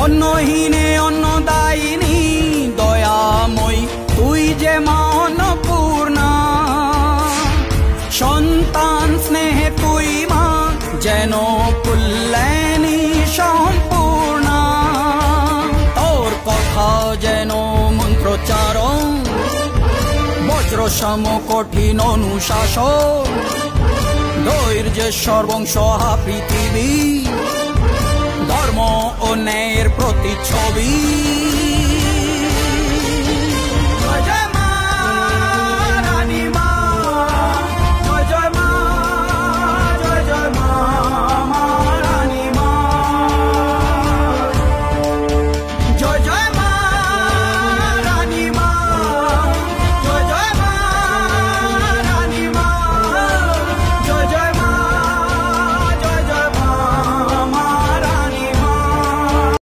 অন্নহীনে অন্নদায়িনী দয়াময়ী তুই যে মা অন্নপূর্ণা। সন্তান স্নেহে তুই মা যেন কল্যাণী সম্পূর্ণা। তোর কথা যেন মন্ত্রোচ্চারণ, বজ্র সম কঠিন অনুশাসন। ধৈর্যেশ্বর বংশহা পৃথিবী, ধর্ম ও ন্যায়ের প্রতিচ্ছবি।